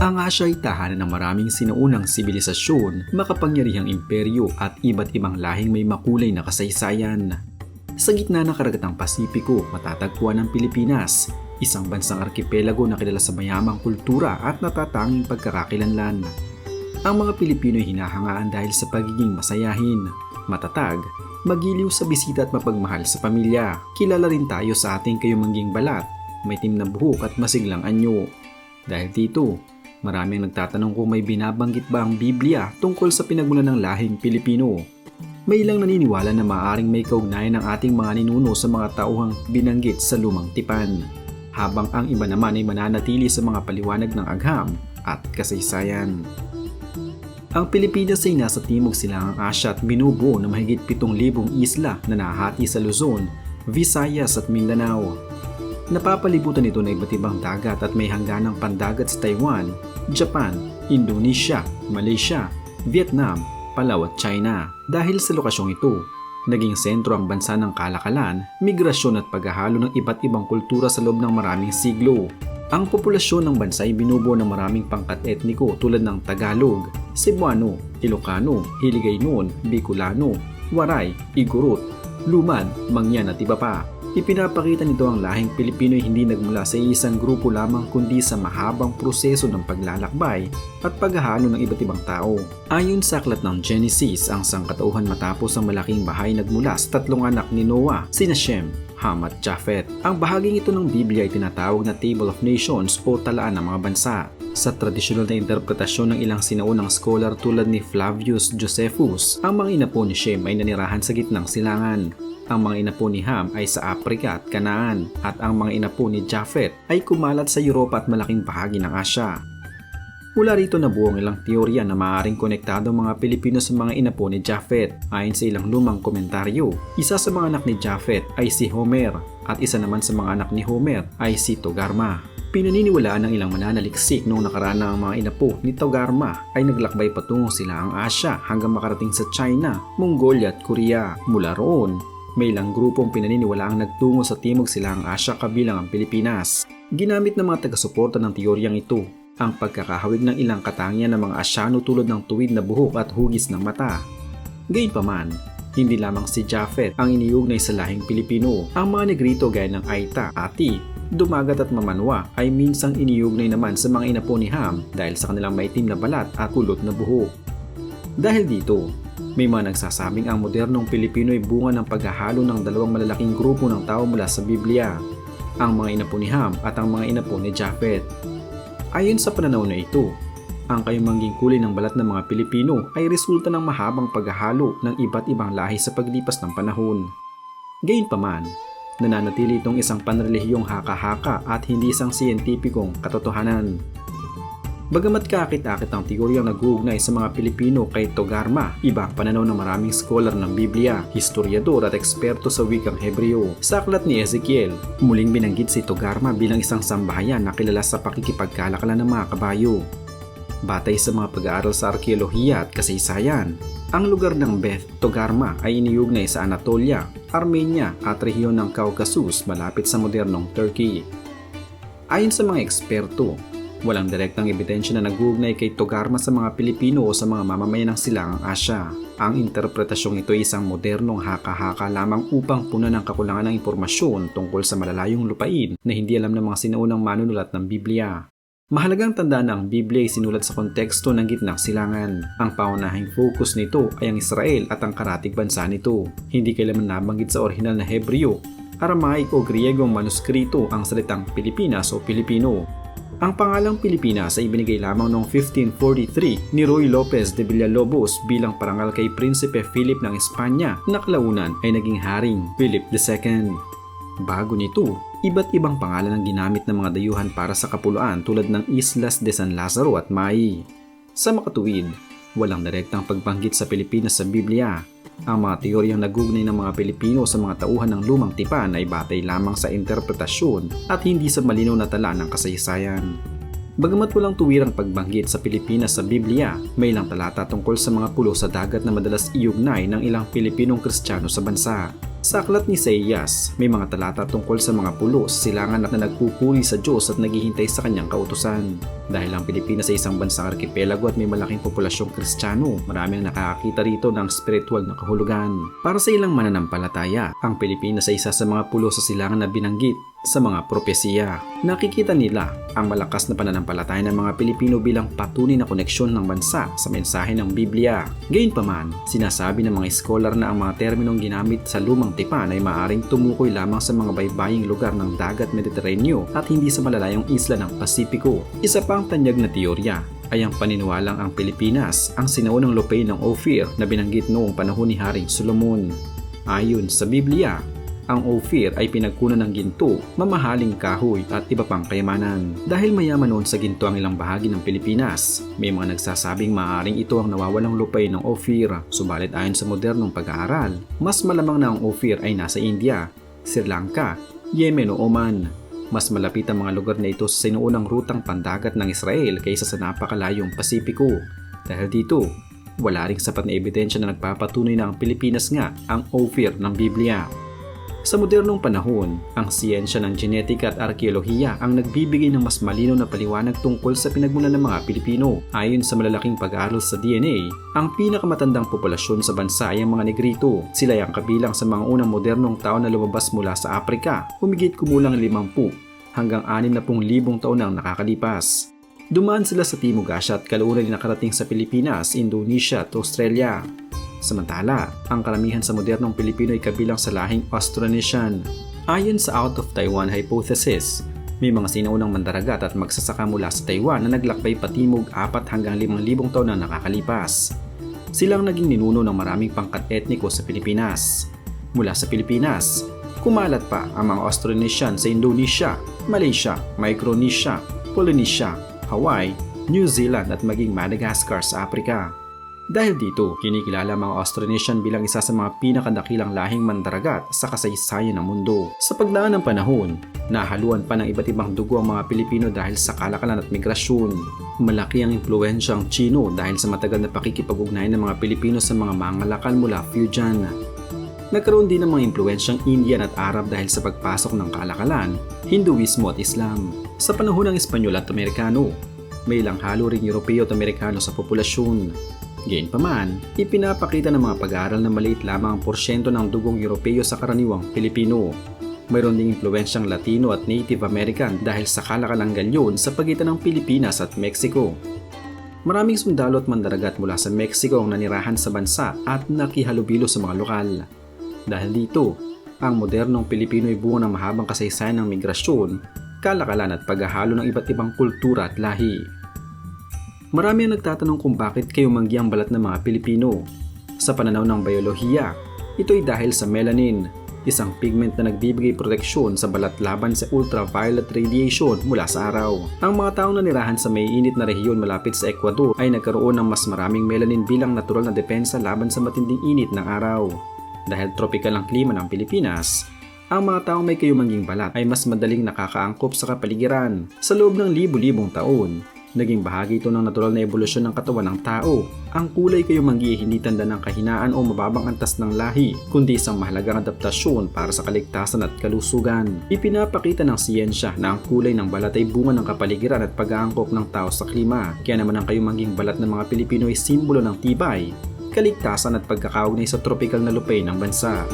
Ang Asya ay tahanan ng maraming sinaunang sibilisasyon, makapangyarihang imperyo at iba't ibang lahing may makulay na kasaysayan. Sa gitna ng karagatang Pasipiko, matatagpuan ang Pilipinas, isang bansang arkipelago na kilala sa mayamang kultura at natatanging pagkakakilanlan. Ang mga Pilipino ay hinahangaan dahil sa pagiging masayahin, matatag, magiliw sa bisita at mapagmahal sa pamilya. Kilala rin tayo sa ating kayumangging balat, may itim na buhok at masiglang anyo. Dahil dito, maraming nagtatanong kung may binabanggit ba ang Biblia tungkol sa pinagmulan ng lahing Pilipino. May ilang naniniwala na maaaring may kaugnayan ng ating mga ninuno sa mga tauhang binanggit sa lumang tipan, habang ang iba naman ay mananatili sa mga paliwanag ng agham at kasaysayan. Ang Pilipinas ay nasa timog silangang Asya at binubuo ng mahigit 7,000 isla na nahahati sa Luzon, Visayas at Mindanao. Napapalibutan ito ng iba't ibang dagat at may hangganang pandagat sa Taiwan, Japan, Indonesia, Malaysia, Vietnam, Palau at China. Dahil sa lokasyong ito, naging sentro ang bansa ng kalakalan, migrasyon at paghahalo ng iba't ibang kultura sa loob ng maraming siglo. Ang populasyon ng bansa ay binubuo ng maraming pangkat etniko tulad ng Tagalog, Cebuano, Ilocano, Hiligaynon, Bicolano, Waray, Igorot, Lumad, Mangyan at iba pa. Ipinapakita nito ang lahing Pilipino ay hindi nagmula sa isang grupo lamang kundi sa mahabang proseso ng paglalakbay at paghahalo ng iba't ibang tao. Ayon sa aklat ng Genesis, ang sangkatauhan matapos ang malaking bahay nagmula sa 3 anak ni Noah, sina Shem, Ham at Japhet. Ang bahaging ito ng Biblia ay tinatawag na Table of Nations o talaan ng mga bansa. Sa tradisyonal na interpretasyon ng ilang sinaunang scholar tulad ni Flavius Josephus, ang mga inapo ni Shem ay nanirahan sa gitnang silangan. Ang mga inapo ni Ham ay sa Afrika at Canaan, at ang mga inapo ni Japhet ay kumalat sa Europa at malaking bahagi ng Asya. Mula rito nabuo ang ilang teorya na maaaring konektado ang mga Pilipino sa mga inapo ni Japhet. Ayon sa ilang lumang komentaryo, isa sa mga anak ni Japhet ay si Homer at isa naman sa mga anak ni Homer ay si Togarma. Pinaniniwalaan ng ilang mananaliksik noong nakaraan na ang mga inapo ni Togarma ay naglakbay patungo silangang Asya hanggang makarating sa China, Mongolia at Korea. Mula roon, may ilang grupong pinaniniwalaang nagtungo sa timog silangang Asya kabilang ang Pilipinas. Ginamit ng mga taga-suporta ng teoryang ito ang pagkakahawig ng ilang katangian ng mga Asyano tulad ng tuwid na buhok at hugis ng mata. Gayunpaman, hindi lamang si Japhet ang iniugnay sa lahing Pilipino. Ang mga Negrito gaya ng Aita, Ati, Dumagat at Mamanwa ay minsang iniugnay naman sa mga inapo ni Ham dahil sa kanilang maitim na balat at kulot na buhok. Dahil dito, may mga nagsasabing ang modernong Pilipino ay bunga ng paghahalo ng dalawang malalaking grupo ng tao mula sa Biblia, ang mga inapo ni Ham at ang mga inapo ni Japhet. Ayon sa pananaw na ito, ang kayumangging kulay ng balat ng mga Pilipino ay resulta ng mahabang paghahalo ng iba't ibang lahi sa paglipas ng panahon. Gayunpaman, nananatili itong isang panrelihiyong haka-haka at hindi isang siyentipikong katotohanan. Bagamat kaakit-akit ang teoryang nag-uugnay sa mga Pilipino kay Togarma, iba ang pananaw ng maraming scholar ng Biblia, historiador at eksperto sa wikang Hebreo. Sa aklat ni Ezekiel, muling binanggit si Togarma bilang isang sambahayan na kilala sa pakikipagkalakalan ng mga kabayo. Batay sa mga pag-aaral sa arkeolohiya at kasaysayan, ang lugar ng Beth Togarma ay iniugnay sa Anatolia, Armenia at rehiyon ng Caucasus malapit sa modernong Turkey. Ayon sa mga eksperto, walang direktang ebidensya na nag-uugnay kay Togarma sa mga Pilipino o sa mga mamamayan ng silangang Asya. Ang interpretasyong ito ay isang modernong haka-haka lamang upang punan ang kakulangan ng impormasyon tungkol sa malalayong lupain na hindi alam ng mga sinaunang manunulat ng Biblia. Mahalagang tandaan na ang Biblia ay sinulat sa konteksto ng gitnang silangan. Ang paunahing focus nito ay ang Israel at ang karatig bansa nito. Hindi kailanman nabanggit sa orihinal na Hebreo, Aramaic o Griegong manuskrito ang salitang Pilipinas o Pilipino. Ang pangalang Pilipinas ay ibinigay lamang noong 1543 ni Ruy Lopez de Villalobos bilang parangal kay Prinsipe Philip ng Espanya na kalaunan ay naging Haring Philip II. Bago nito, iba't ibang pangalan ang ginamit ng mga dayuhan para sa kapuluan tulad ng Islas de San Lazaro at Mai. Sa makatuwid, walang direktang pagbanggit sa Pilipinas sa Biblia. Ang mga teoryang nagugnay ng mga Pilipino sa mga tauhan ng lumang tipan ay batay lamang sa interpretasyon at hindi sa malinaw na tala ng kasaysayan. Bagamat walang tuwirang pagbanggit sa Pilipinas sa Biblia, may ilang talata tungkol sa mga pulo sa dagat na madalas iugnay ng ilang Pilipinong Kristiyano sa bansa. Sa aklat ni Isaías, may mga talata tungkol sa mga pulos, silangan na nagpupuri sa Diyos at naghihintay sa kanyang kautusan. Dahil ang Pilipinas ay isang bansang arkipelago at may malaking populasyong Kristiyano, marami ang nakakakita rito ng spiritual na kahulugan. Para sa ilang mananampalataya, ang Pilipinas ay isa sa mga pulos sa silangan na binanggit sa mga propesiya. Nakikita nila ang malakas na pananampalataya ng mga Pilipino bilang patunay na koneksyon ng bansa sa mensahe ng Biblia. Gayunpaman, sinasabi ng mga scholar na ang mga terminong ginamit sa lumang tipan ay maaaring tumukoy lamang sa mga baybaying lugar ng dagat Mediteraneo at hindi sa malalayong isla ng Pasipiko. Isa pa ang tanyag na teorya ay ang paniniwalang ang Pilipinas ang sinaunang lupay ng Ophir na binanggit noong panahon ni Haring Solomon. Ayon sa Biblia, ang Ophir ay pinagkunan ng ginto, mamahaling kahoy at iba pang kayamanan. Dahil mayaman noon sa ginto ang ilang bahagi ng Pilipinas, may mga nagsasabing maaaring ito ang nawawalang lupay ng Ophir. Subalit ayon sa modernong pag-aaral, mas malamang na ang Ophir ay nasa India, Sri Lanka, Yemen o Oman. Mas malapit ang mga lugar na ito sa sinuunang rutang pandagat ng Israel kaysa sa napakalayong Pasipiko. Dahil dito, wala ring sapat na ebidensya na nagpapatunay na ang Pilipinas nga ang Ophir ng Biblia. Sa modernong panahon, ang siyensya ng genetika at arkeolohiya ang nagbibigay ng mas malinaw na paliwanag tungkol sa pinagmulan ng mga Pilipino. Ayon sa malalaking pag-aaral sa DNA, ang pinakamatandang populasyon sa bansa ay ang mga Negrito. Sila ay ang kabilang sa mga unang modernong tao na lumabas mula sa Afrika, humigit kumulang 50 hanggang 60,000 taon ang nakakalipas. Dumaan sila sa Timog Asya at kalaunan na nakarating sa Pilipinas, Indonesia at Australia. Samantala, ang karamihan sa modernong Pilipino ay kabilang sa lahing Austronesian. Ayon sa Out of Taiwan Hypothesis, may mga sinaunang mandaragat at magsasaka mula sa Taiwan na naglakbay patimog 4 hanggang 5,000 taon na nakakalipas. Silang naging ninuno ng maraming pangkat etniko sa Pilipinas. Mula sa Pilipinas, kumalat pa ang mga Austronesian sa Indonesia, Malaysia, Micronesia, Polynesia, Hawaii, New Zealand at maging Madagascar sa Afrika. Dahil dito, kinikilala mga Austronesian bilang isa sa mga pinakadakilang lahing mandaragat sa kasaysayan ng mundo. Sa pagdaan ng panahon, nahaluan pa ng iba't ibang dugo ang mga Pilipino dahil sa kalakalan at migrasyon. Malaki ang impluwensyang Chino dahil sa matagal na pakikipag-ugnayan ng mga Pilipino sa mga mangalakal mula Fujian. Nagkaroon din ng mga impluwensyang Indian at Arab dahil sa pagpasok ng kalakalan, Hinduismo at Islam. Sa panahon ng Espanyol at Amerikano, may ilang halo ring Europeo at Amerikano sa populasyon. Gayunpaman, ipinapakita ng mga pag-aaral na maliit lamang ang porsyento ng dugong Europeo sa karaniwang Pilipino. Mayroon ding impluwensyang Latino at Native American dahil sa kalakalang galyon sa pagitan ng Pilipinas at Mexico. Maraming sundalo at mandaragat mula sa Mexico ang nanirahan sa bansa at nakihalubilo sa mga lokal. Dahil dito, ang modernong Pilipino ay bunga ng mahabang kasaysayan ng migrasyon, kalakalan at paghahalo ng iba't ibang kultura at lahi. Marami ang nagtatanong kung bakit kayo manggi ang balat ng mga Pilipino. Sa pananaw ng biolohiya, ito ay dahil sa melanin, isang pigment na nagbibigay proteksyon sa balat laban sa ultraviolet radiation mula sa araw. Ang mga taong nanirahan sa may init na rehiyon malapit sa Ecuador ay nagkaroon ng mas maraming melanin bilang natural na depensa laban sa matinding init ng araw. Dahil tropical ang klima ng Pilipinas, ang mga taong may kayumangging balat ay mas madaling nakakaangkop sa kapaligiran. Sa loob ng libu-libong taon, naging bahagi ito ng natural na ebolusyon ng katawan ng tao. Ang kulay kayumanggi ay hindi tanda ng kahinaan o mababang antas ng lahi, kundi isang mahalagang adaptasyon para sa kaligtasan at kalusugan. Ipinapakita ng siyensya na ang kulay ng balat ay bunga ng kapaligiran at pag-aangkop ng tao sa klima. Kaya naman ang kayumangging balat ng mga Pilipino ay simbolo ng tibay, kaligtasan at pagkakaugnay sa tropikal na lupay ng bansa.